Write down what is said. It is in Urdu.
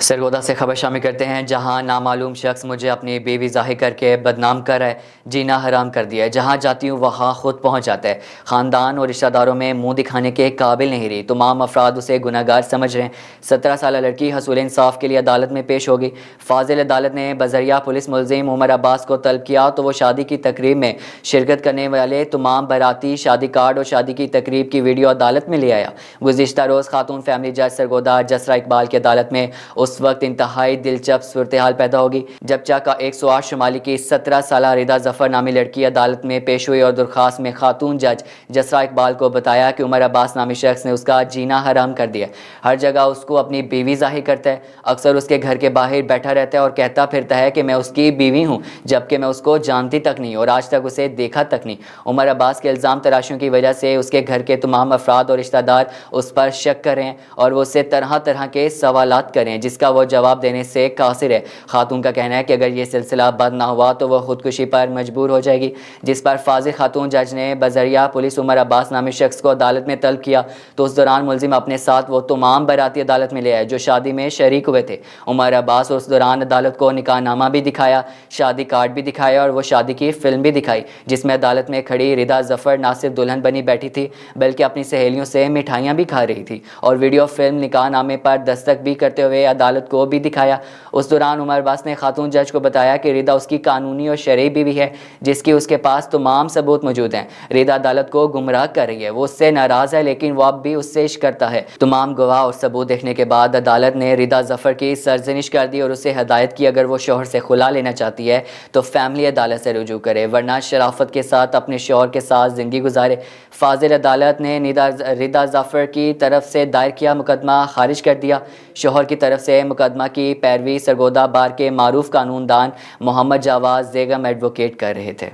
سرگودا سے خبر شامل کرتے ہیں، جہاں نامعلوم شخص مجھے اپنی بیوی ظاہر کر کے بدنام کر رہا ہے، جینا حرام کر دیا ہے۔ جہاں جاتی ہوں وہاں خود پہنچ جاتا ہے۔ خاندان اور رشتہ داروں میں منہ دکھانے کے قابل نہیں رہی۔ تمام افراد اسے گنہگار سمجھ رہے ہیں۔ 17 سالہ لڑکی حصول انصاف کے لیے عدالت میں پیش ہوگی۔ فاضل عدالت نے بذریعہ پولیس ملزم عمر عباس کو طلب کیا تو وہ شادی کی تقریب میں شرکت کرنے والے تمام باراتی شادی کارڈ اور شادی کی تقریب کی ویڈیو عدالت میں لے آیا۔ گزشتہ روز خاتون فیملی جج سرگودا جسرا اقبال کی عدالت میں اس وقت انتہائی دلچسپ صورتحال پیدا ہوگی جب چاکا 108 شمالی کی 17 سالہ ردا ظفر نامی لڑکی عدالت میں پیش ہوئی اور درخواست میں خاتون جج جسرا اقبال کو بتایا کہ عمر عباس نامی شخص نے اس کا جینا حرام کر دیا۔ ہر جگہ اس کو اپنی بیوی ظاہر کرتا ہے، اکثر اس کے گھر کے باہر بیٹھا رہتا ہے اور کہتا پھرتا ہے کہ میں اس کی بیوی ہوں، جبکہ میں اس کو جانتی تک نہیں اور آج تک اسے دیکھا تک نہیں۔ عمر عباس کے الزام تراشیوں کی وجہ سے اس کے گھر کے تمام افراد اور رشتہ دار اس پر شک کر رہے ہیں اور وہ اس سے طرح طرح کے سوالات کر رہے ہیں جس کا وہ جواب دینے سے قاصر ہے۔ خاتون کا کہنا ہے کہ اگر یہ سلسلہ بند نہ ہوا تو وہ خودکشی پر مجبور ہو جائے گی، جس پر فاضل خاتون جج نے بذریعہ پولیس عمر عباس نامی شخص کو عدالت میں طلب کیا تو اس دوران ملزم اپنے ساتھ وہ تمام باراتی عدالت میں لے آئے جو شادی میں شریک ہوئے تھے۔ عمر عباس اس دوران عدالت کو نکاح نامہ بھی دکھایا، شادی کارڈ بھی دکھایا اور وہ شادی کی فلم بھی دکھائی جس میں عدالت میں کھڑی ردا ظفر نہ صرف دلہن بنی بیٹھی تھی بلکہ اپنی سہیلیوں سے مٹھائیاں بھی کھا رہی تھی، اور ویڈیو فلم نکاح نامے پر دستخط بھی کرتے ہوئے عدالت کو بھی دکھایا۔ اس دوران عمر عباس نے خاتون جج کو بتایا کہ ردا اس کی قانونی اور شرعی بیوی ہے جس کی اس کے پاس تمام ثبوت موجود ہیں۔ ردا عدالت کو گمراہ کر رہی ہے، وہ اس سے ناراض ہے لیکن وہ اب بھی اس سے عشق کرتا ہے۔ تمام گواہ اور ثبوت دیکھنے کے بعد عدالت نے ردا ظفر کی سرزنش کر دی اور اسے ہدایت کی اگر وہ شوہر سے خلا لینا چاہتی ہے تو فیملی عدالت سے رجوع کرے ورنہ شرافت کے ساتھ اپنے شوہر کے ساتھ زندگی گزارے۔ فاضل عدالت نے ردا ظفر کی طرف سے دائر کیا مقدمہ خارج کر دیا۔ شوہر کی طرف سے مقدمہ کی پیروی سرگودا بار کے معروف قانون دان محمد جاواز بیگم ایڈوکیٹ کر رہے تھے۔